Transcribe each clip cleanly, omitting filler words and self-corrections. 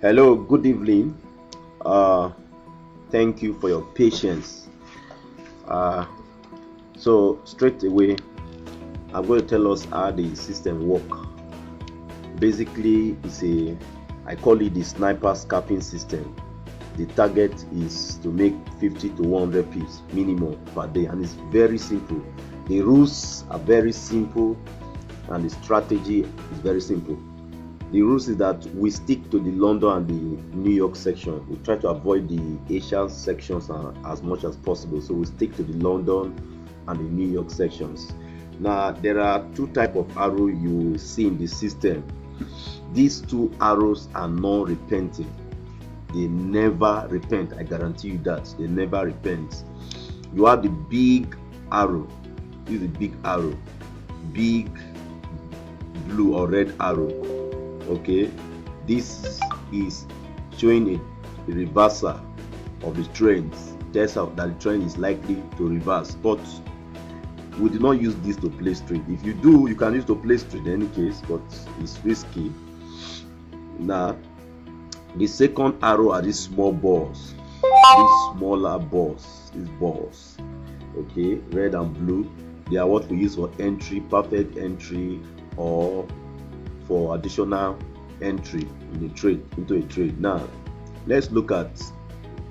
Hello, good evening. Uh, Thank you for your patience. Uh, so straight away, I'm going to tell us how the system work. Basically, I call it the sniper scalping system. The target is to make 50 to 100 pips minimum per day, and it's very simple. The rules are very simple, and the strategy is very simple. The rules is that we stick to the London and the New York section. We try to avoid the Asian sections as much as possible. So we stick to the London and the New York sections. Now there are two types of arrow you see in the system. These two arrows are non-repenting. They never repent. I guarantee you that they never repent. You have the big arrow. This is the big arrow. Big blue or red arrow. Okay, this is showing a reversal of the trends. Tells out that the trend is likely to reverse, but we do not use this to play straight. If you do, you can use to play straight in any case, but it's risky. Now the second arrow are these small balls, these smaller balls, these balls. Okay, red and blue, they are what we use for entry, perfect entry, or for additional entry in a trade, into a trade. Now let's look at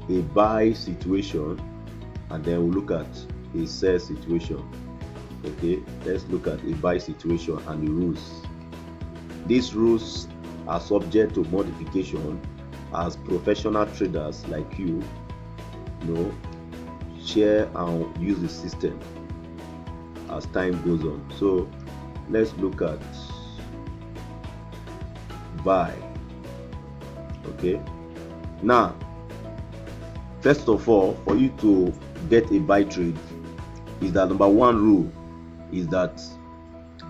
a buy situation, and then we'll look at a sell situation. Okay, let's look at a buy situation and the rules. These rules are subject to modification as professional traders like you know share and use the system as time goes on. So let's look at buy. Okay, now first of all, for you to get a buy trade, is that number one rule is that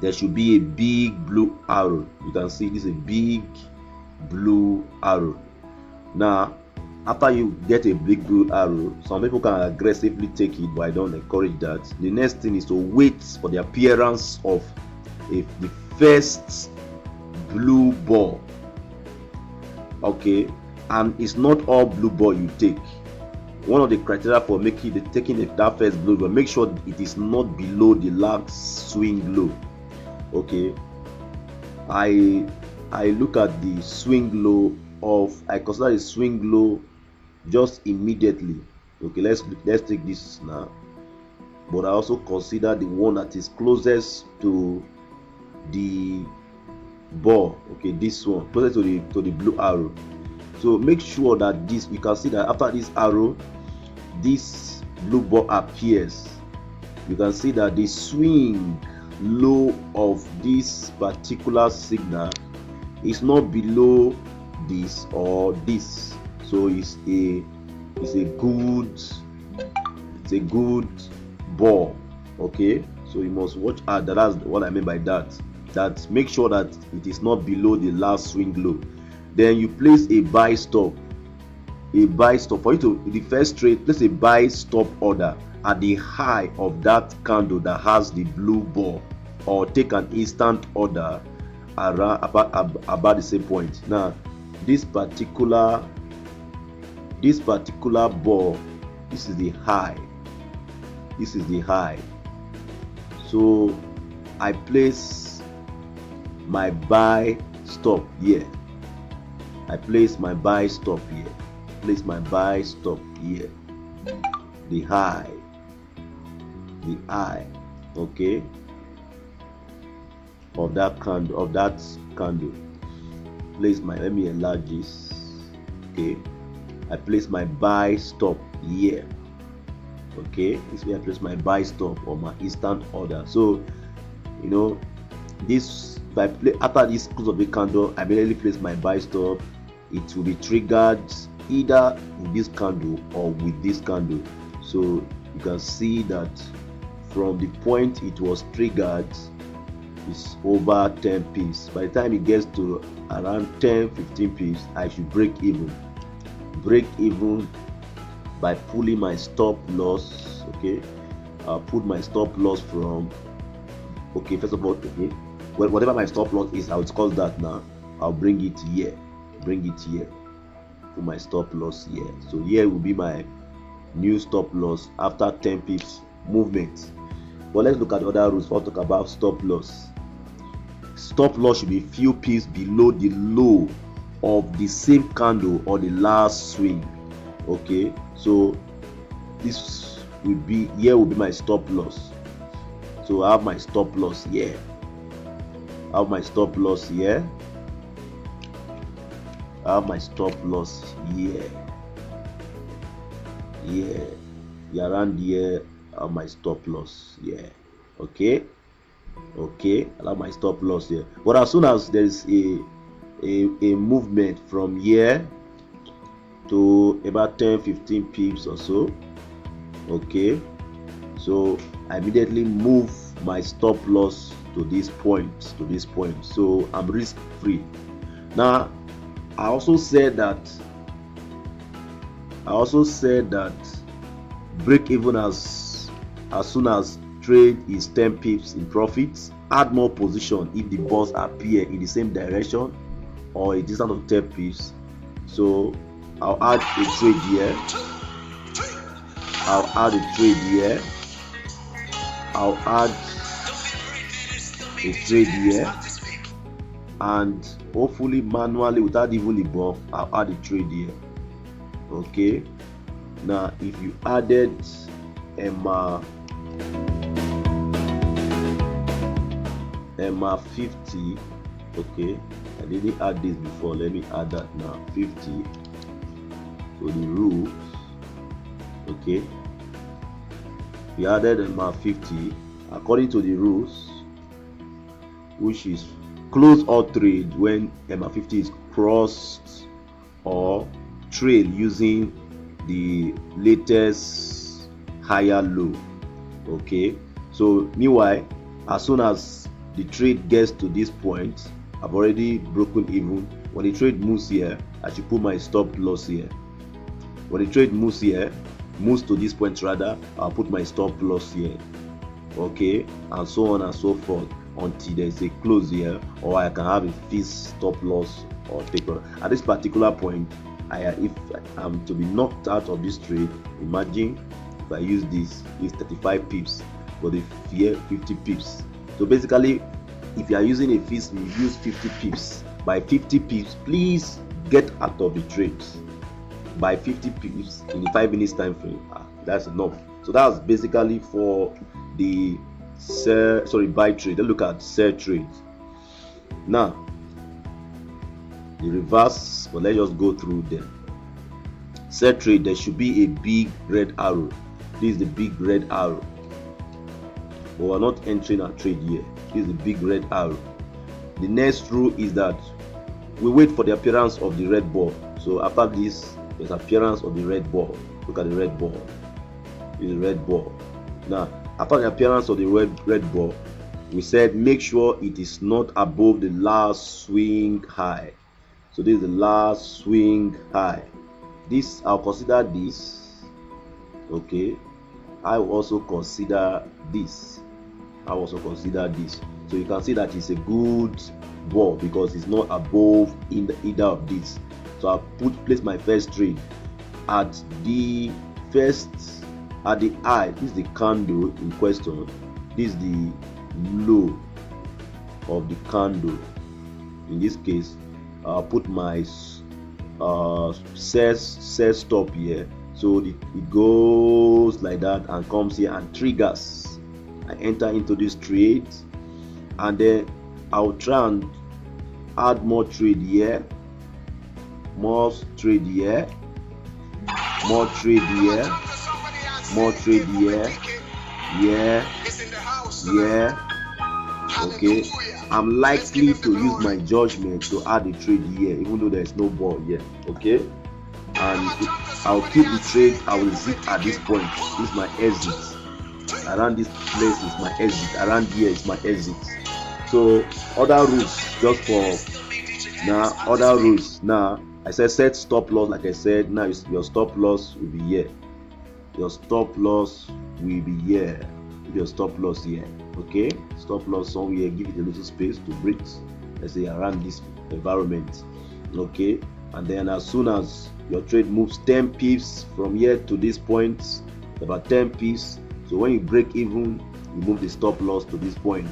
there should be a big blue arrow. You can see this is a big blue arrow. Now after you get a big blue arrow, some people can aggressively take it, but I don't encourage that. The next thing is to wait for the appearance of the first blue ball. Okay, and it's not all blue ball you take. One of the criteria for taking that first blue ball, make sure it is not below the last swing low. Okay, I look at the swing low I consider the swing low just immediately. Okay, let's take this now, but I also consider the one that is closest to the ball. Okay, this one closer to the blue arrow. So make sure that this, you can see that after this arrow, this blue ball appears. You can see that the swing low of this particular signal is not below this or this. So it's a good ball. Okay, so you must watch out. That's what I mean by that. That make sure that it is not below the last swing low. Then you place a buy stop. For you to the first trade, place a buy stop order at the high of that candle that has the blue ball, or take an instant order around about the same point. Now this particular ball, this is the high. So I place my buy stop here. Place my buy stop here. The high. Okay, of that candle. Let me enlarge this. Okay, I place my buy stop here. Okay, this way I place my buy stop or my instant order. So this, if I play after this close of the candle, I immediately place my buy stop. It will be triggered either with this candle or with this candle. So you can see that from the point it was triggered, it's over 10 pips. By the time it gets to around 10-15 pips, I should break even by pulling my stop loss. Okay, I'll put my stop loss from, okay, first of all, okay, whatever my stop loss is, I'll discuss that now. I'll bring it here. put my stop loss here. So here will be my new stop loss after 10 pips movement. But let's look at other rules before we talk about stop loss. Stop loss should be few pips below the low of the same candle or the last swing. Okay, so this will be here will be my stop loss. So I have my stop loss here. I have my stop loss here. I have my stop loss here. Yeah, around here. I have my stop loss here. Okay, I have my stop loss here. But as soon as there's a movement from here to about 10-15 pips or so, okay, so I immediately move my stop loss to this point, so I'm risk free. Now I also said that break even as soon as trade is 10 pips in profits. Add more position if the bars appear in the same direction or a distance of 10 pips. So I'll add a trade here. I'll add a trade here, and hopefully manually without even the buff, I'll add a trade here. Okay, now if you added EMA 50, okay, I didn't add this before, let me add that now. 50 to the rules. Okay, we added EMA 50 according to the rules, which is close all trade when EMA 50 is crossed or trail using the latest higher low. Okay, so meanwhile, as soon as the trade gets to this point, I've already broken even. When the trade moves here, I should put my stop loss here. When the trade moves to this point rather, I'll put my stop loss here. Okay, and so on and so forth until there's a close here, or I can have a fixed stop loss or take on. At this particular point, if I'm to be knocked out of this trade, imagine if I use this, it's 35 pips, but if here 50 pips. So basically, if you are using a fix, you use 50 pips. By 50 pips, please get out of the trades. By 50 pips in the 5 minutes time frame, that's enough. So that's basically for the buy trade. Let's look at sell trades. Now the reverse, but let's just go through them. Sell trade, there should be a big red arrow. This is the big red arrow, but we're not entering our trade here. This is the big red arrow. The next rule is that we wait for the appearance of the red ball. So after this, there's appearance of the red ball. Look at the red ball. This is the red ball. Now after the appearance of the red ball, we said make sure it is not above the last swing high. So this is the last swing high. This, I'll consider this. Okay, I will also consider this. So you can see that it's a good ball because it's not above in either of these. So I'll place my first trade at the high. This is the candle in question. This is the low of the candle. In this case, I'll put my sell stop here. So it goes like that and comes here and triggers. I enter into this trade, and then I'll try and add more trade here, more trade here, more trade here, more trade here, yeah. Okay, I'm likely to use my judgment to add a trade here, even though there's no ball here. Okay, and I'll keep the trade. I will exit at this point. This is my exit. Around this place is my exit. Around here is my exit. So other rules, just for now. Other rules now. I said set stop loss. Like I said, now your stop loss will be here. Your stop loss will be here. Your stop loss here. Okay, stop loss somewhere. Give it a little space to breathe. Let's say around this environment. Okay, and then as soon as your trade moves 10 pips from here to this point, about 10 pips, so when you break even, you move the stop loss to this point.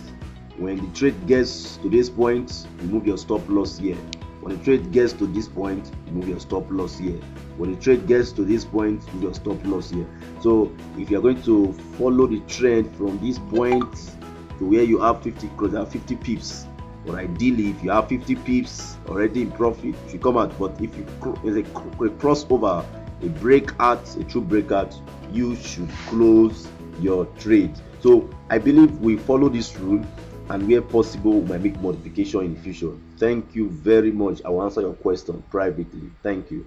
When the trade gets to this point, you move your stop loss here. When the trade gets to this point, you move your stop loss here. When the trade gets to this point, move your stop loss here. So if you're going to follow the trend from this point to where you have 50 pips, but ideally if you have 50 pips already in profit, you come out. But if you there's a crossover, a breakout, a true breakout, you should close your trade. So I believe we follow this rule, and where possible we might make modification in the future. Thank you very much. I will answer your question privately. Thank you.